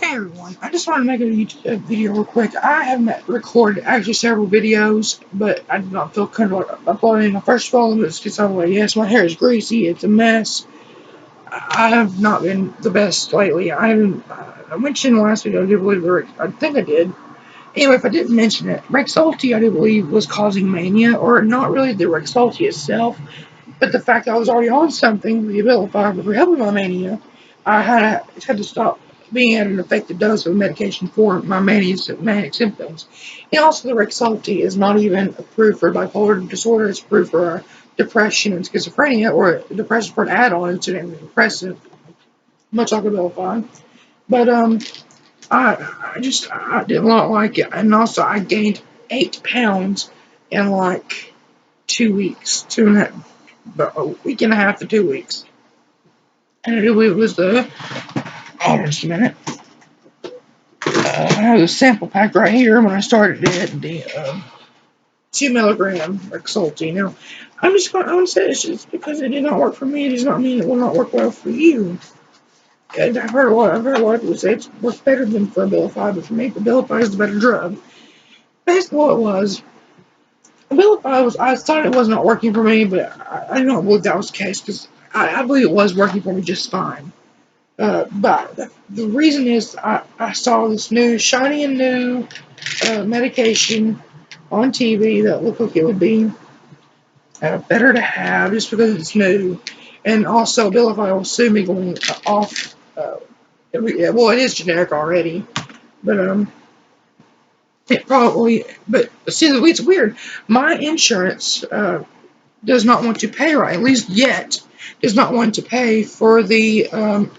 Hey everyone, I just wanted to make a YouTube video real quick. I have recorded actually several videos, but I did not feel comfortable uploading them. First of all, let's get out of the way. Yes, my hair is greasy, it's a mess. I have not been the best lately. I mentioned in the last video, I do believe I think I did. Anyway, if I didn't mention it, Rexulti, I do believe, was causing mania, or not really the Rexulti itself, but the fact that I was already on something, the Abilify, for helping my mania, I had to stop being at an effective dose of medication for my manic symptoms. And also, the Rexulti is not even approved for bipolar disorder. It's approved for depression and schizophrenia, or depression for an add-on to an antidepressant, much like Abilify. But I did not like it, and also I gained 8 pounds in like 2 weeks, but a week and a half to 2 weeks. And it was just a minute. I have the sample pack right here when I started it, the 2 milligram Rexulti. Now, I'm going to say it's just because it did not work for me, it does not mean it will not work well for you. And I've heard a lot of people say it works better than for Abilify, but for me, Abilify is the better drug. Basically, what it was, I thought it was not working for me, but I don't believe that was the case because I believe it was working for me just fine. But the reason is I saw this new, shiny and new medication on TV that looked like it would be better to have just because it's new. And also, Abilify will soon be going off. Well, it is generic already, but it probably. But see, it's weird. My insurance does not want to pay right, at least yet, does not want to pay for the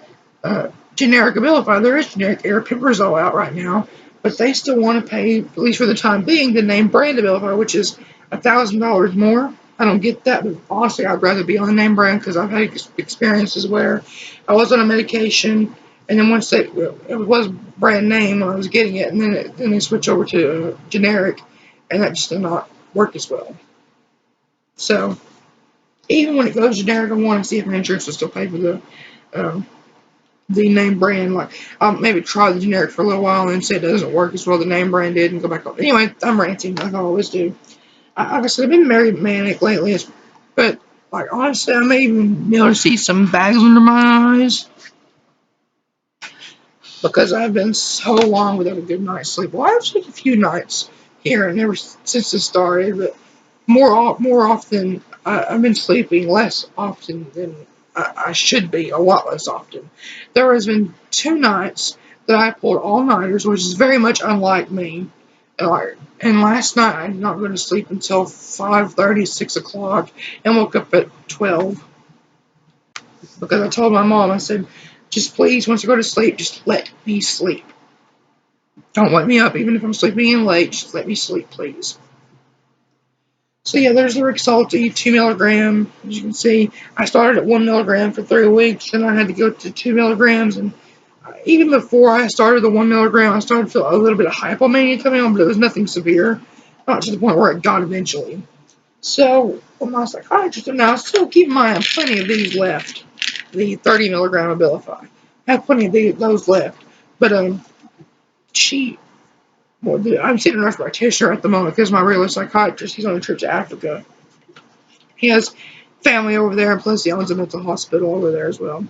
generic Abilify. There is generic aripiprazole out right now, but they still want to pay, at least for the time being, the name brand Abilify, which is $1,000 more. I don't get that, but honestly, I'd rather be on the name brand because I've had experiences where I was on a medication, and then once it was brand name when I was getting it, and then they switch over to generic, and that just did not work as well. So even when it goes generic, I want to see if my insurance will still pay for the name brand. Like, I'll maybe try the generic for a little while and say it doesn't work as well the name brand did and go back on. Anyway, I'm ranting like I always do. Like I said, I've been very manic lately, but like honestly, I may even be able to see some bags under my eyes because I've been so long without a good night's sleep. Well, I've slept a few nights here and ever since it started, but more often I've been sleeping less often than I should be, a lot less often. There has been 2 nights that I pulled all-nighters, which is very much unlike me. And last night I did not go to sleep until 5:30, 6 o'clock, and woke up at 12 because I told my mom, I said, just please, once I go to sleep, just let me sleep. Don't wake me up, even if I'm sleeping in late, just let me sleep, please. So yeah, there's the Rexulti 2 milligram. As you can see, I started at 1 milligram for 3 weeks, and I had to go to 2 milligrams. And even before I started the 1 milligram, I started to feel a little bit of hypomania coming on, but it was nothing severe, not to the point where it got eventually. So when my psychiatrist, and now still keep in mind, I have plenty of these left. The 30 milligram Abilify, I have plenty of those left, but I'm seeing a nurse practitioner at the moment because my regular psychiatrist, he's on a trip to Africa. He has family over there, and plus he owns a mental hospital over there as well.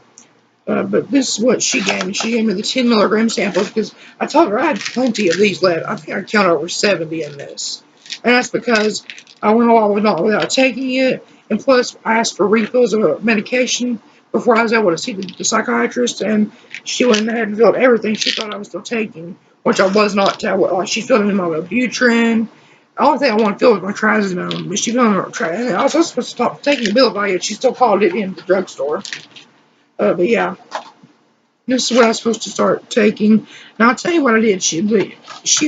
But this is what she gave me. She gave me the 10 milligram samples because I told her I had plenty of these left. I think I counted over 70 in this. And that's because I went a while without taking it. And plus, I asked for refills of medication before I was able to see the psychiatrist. And she went ahead and filled everything she thought I was still taking, which I was not. Like, she filled in my Wellbutrin. The only thing I want to fill was my trazodone. But she filled in my trazodone. I was supposed to stop taking Abilify, yet she still called it in the drugstore. But yeah, this is what I was supposed to start taking. Now I'll tell you what I did. She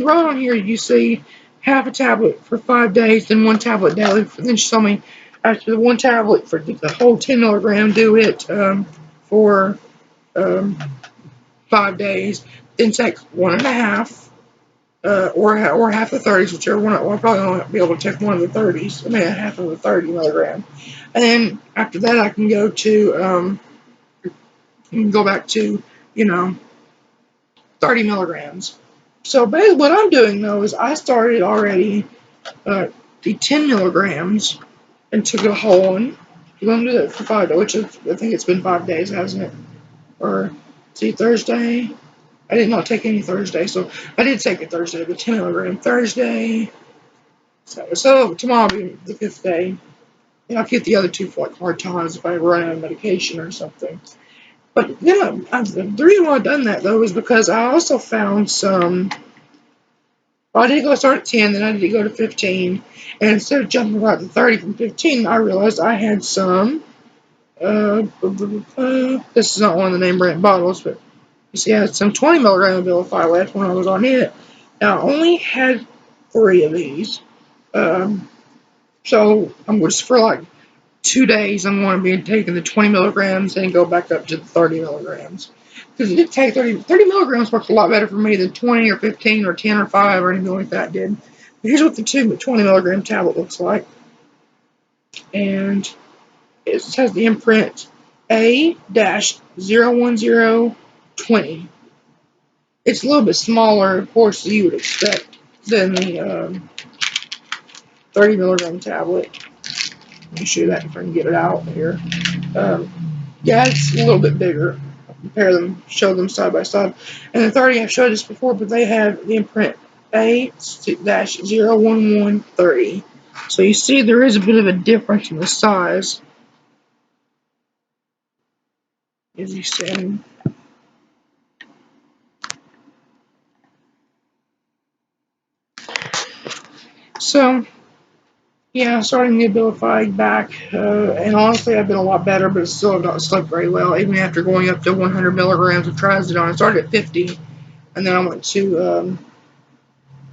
wrote on here, you see, half a tablet for 5 days, then 1 tablet daily. Then she told me after the 1 tablet for the whole 10 milligram, do it for 5 days. Then take 1.5 or half the 30s, whichever one. I'll probably only be able to take one of the 30s. I mean, half of the 30 milligram. And then after that, I can go to. You can go back to, 30 milligrams. So basically what I'm doing though is I started already the 10 milligrams and took a whole one. I'm going to do that for 5 days, which is, I think it's been 5 days, hasn't it? Or, see, Thursday. I did not take any Thursday, so I did take a Thursday, the 10 milligram Thursday. So tomorrow will be the 5th day. And I'll get the other 2 for like hard times if I run out of medication or something. But then the reason why I've done that though is because I also found some. Well, I did go start at 10, then I did go to 15, and instead of jumping right to 30 from 15, I realized I had some. This is not one of the name brand bottles, but you see, I had some 20 milligram Abilify left when I was on it. Now, I only had 3 of these. So I'm just for like 2 days, I'm going to be taking the 20 milligrams and go back up to the 30 milligrams. Because it did take 30 milligrams works a lot better for me than 20 or 15 or 10 or 5 or anything like that did. But here's what the 20 milligram tablet looks like. And it has the imprint A-01020. It's a little bit smaller, of course, as you would expect, than the 30 milligram tablet. Let me show you that if I can get it out here. Yeah, it's a little bit bigger. I'll compare them, show them side by side. And the 30, I've showed this before, but they have the imprint A-01130. So you see there is a bit of a difference in the size. As you see. So, yeah, starting the Abilify back, and honestly, I've been a lot better, but still have not slept very well, even after going up to 100 milligrams of trazodone. I started at 50, and then I went to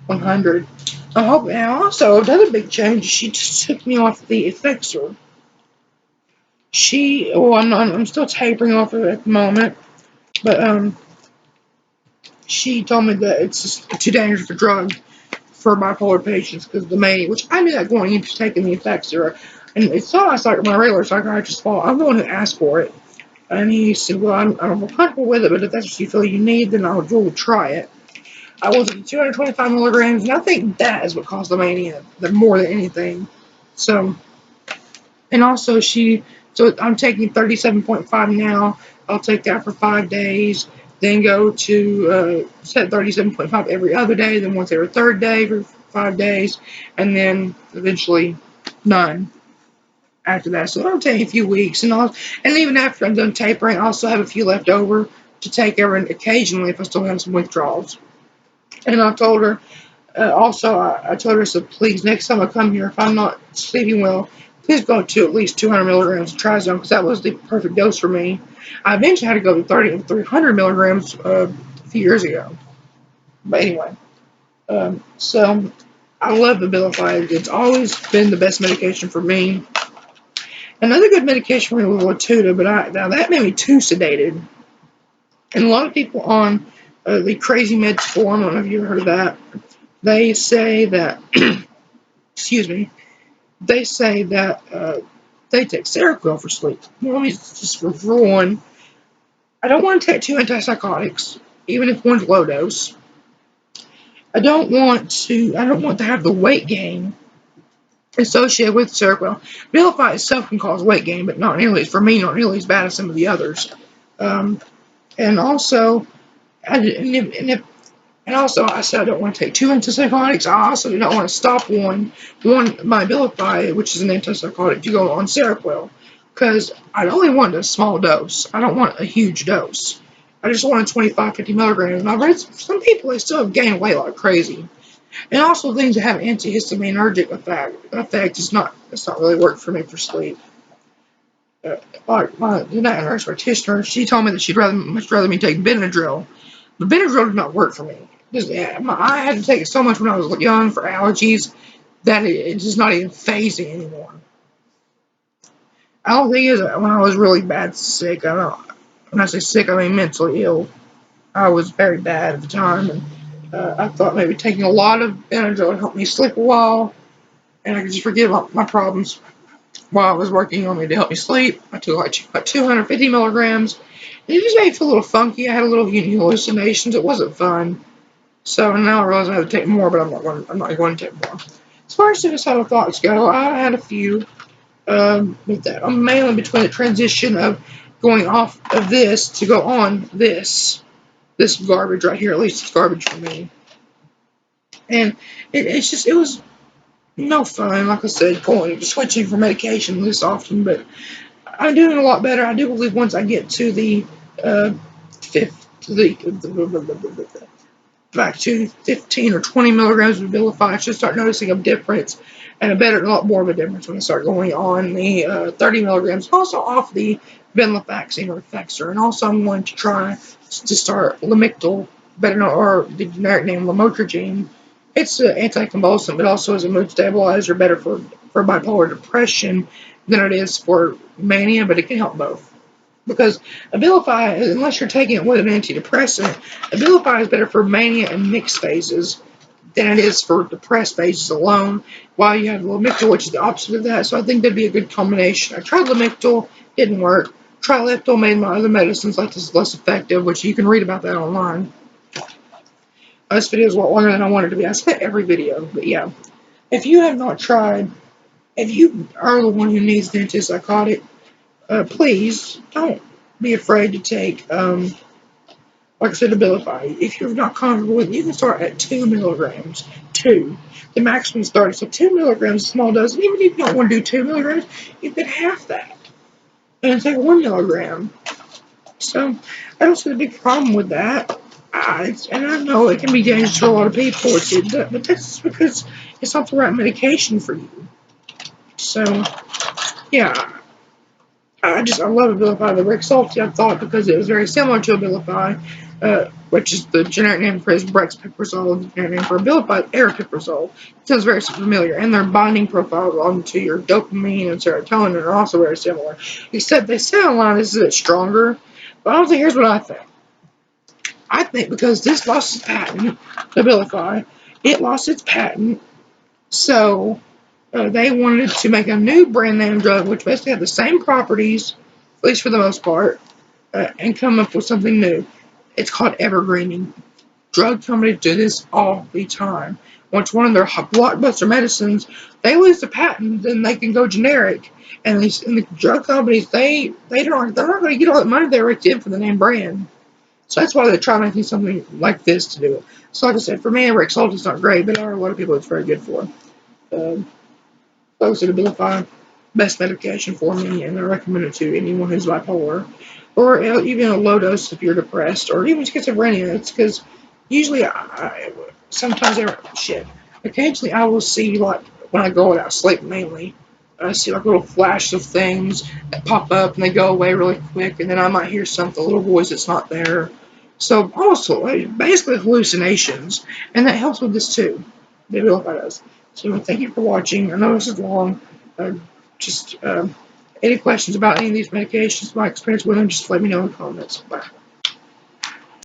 100. I hope, and also, another big change, she just took me off the Effexor. I'm still tapering off of it at the moment, but she told me that it's just too dangerous a drug for bipolar patients because of the mania, which I knew that going into taking the Effexor. And it's not my regular psychiatrist's fault. I'm the one who asked for it. And he said, well, I'm comfortable with it, but if that's what you feel you need, then we'll try it. I was at 225 milligrams, and I think that is what caused the mania more than anything. So, and also so I'm taking 37.5 now. I'll take that for 5 days, then go to set 37.5 every other day, then once every third day for 5 days, and then eventually none after that. So it'll take a few weeks, and even after I'm done tapering, I also have a few left over to take occasionally if I still have some withdrawals. And I told her, I told her, so please, next time I come here, if I'm not sleeping well, please go to at least 200 milligrams of trazodone, because that was the perfect dose for me. I eventually had to go to 300 milligrams a few years ago. But anyway, so I love Abilify. It's always been the best medication for me. Another good medication for me was Latuda, but now that made me too sedated. And a lot of people on the Crazy Meds forum, I don't know if you ever heard of that, they say that, excuse me, they say that they take Seroquel for sleep. Well, let me just for one, I don't want to take 2 antipsychotics, even if one's low dose. I don't want to have the weight gain associated with Seroquel. Abilify itself can cause weight gain, but not nearly as bad as some of the others. And also, I said I don't want to take 2 antipsychotics. I also do not want to stop my Abilify, which is an antipsychotic, to go on Seroquel, because I only want a small dose. I don't want a huge dose. I just want a 25, 50 milligrams. And I've read some people, they still have gained weight like crazy. And also things that have antihistaminergic effect it's not really worked for me for sleep. Like my nurse practitioner, she told me that she'd much rather me take Benadryl. But Benadryl did not work for me. I had to take it so much when I was young for allergies that it's just not even phasing anymore. I don't think it is when I was really bad sick. When I say sick, I mean mentally ill. I was very bad at the time, and I thought maybe taking a lot of Benadryl would help me sleep a while, and I could just forget about my problems. while I was working on me to help me sleep. I took like 250 milligrams. It just made me feel a little funky. I had a little hallucinations. It wasn't fun. So now I realize I have to take more, but I'm not going to take more. As far as suicidal thoughts go, I had a few with that. I'm mainly between the transition of going off of this to go on this garbage right here. At least it's garbage for me. And it was no fun. Like I said, going switching for medication this often, but I'm doing a lot better. I do believe once I get to the fifth, back to 15 or 20 milligrams of Abilify, I should start noticing a difference, and a lot more of a difference when I start going on the 30 milligrams. Also off the venlafaxine or Effexor, and also I'm going to try to start Lamictal, better known, or the generic name Lamotrigine. It's an anticonvulsant, but also as a mood stabilizer, better for bipolar depression than it is for mania, but it can help both. Because Abilify, unless you're taking it with an antidepressant, Abilify is better for mania and mixed phases than it is for depressed phases alone, while you have Lamictal, which is the opposite of that. So I think that'd be a good combination. I tried Lamictal, didn't work. Trileptal made my other medicines like this less effective, which you can read about that online. This video is a lot longer than I wanted to be. I spent every video, but yeah. If you have not tried, if you are the one who needs the antipsychotic, please don't be afraid to take, like I said, Abilify. If you're not comfortable with it, you can start at 2 milligrams. 2. The maximum starts. So 2 milligrams, a small dose. And even if you don't want to do 2 milligrams, you can half that and take 1 milligram. So I don't see the big problem with that. And I know it can be dangerous for a lot of people, but that's because it's not the right medication for you. So, yeah, I love Abilify. The Rexulti I thought because it was very similar to Abilify, which is the generic name for brexpiprazole, the generic name for Abilify, aripiprazole. It sounds very familiar, and their binding profiles onto your dopamine and serotonin are also very similar. Except they say online this is a bit stronger, but honestly, here's what I think. I think because this lost its patent, Abilify, it lost its patent, so they wanted to make a new brand name drug, which basically had the same properties, at least for the most part, and come up with something new. It's called evergreening. Drug companies do this all the time. Once one of their blockbuster medicines, they lose the patent, then they can go generic. And the drug companies, they're not going to get all that money they raked in for the name brand. So that's why they try making something like this to do it. So like I said, for me, Rexulti is not great, but there are a lot of people it's very good for. Folks at Abilify, best medication for me, and I recommend it to anyone who's bipolar, or even a low dose if you're depressed, or even schizophrenia. It's because usually occasionally I will see, like, when I go without sleep mainly, I see like little flashes of things that pop up and they go away really quick, and then I might hear something, a little voice that's not there. So also, basically hallucinations, and that helps with this too. The Abilify does. So thank you for watching. I know this is long. Just any questions about any of these medications, my experience with them, just let me know in the comments. Bye.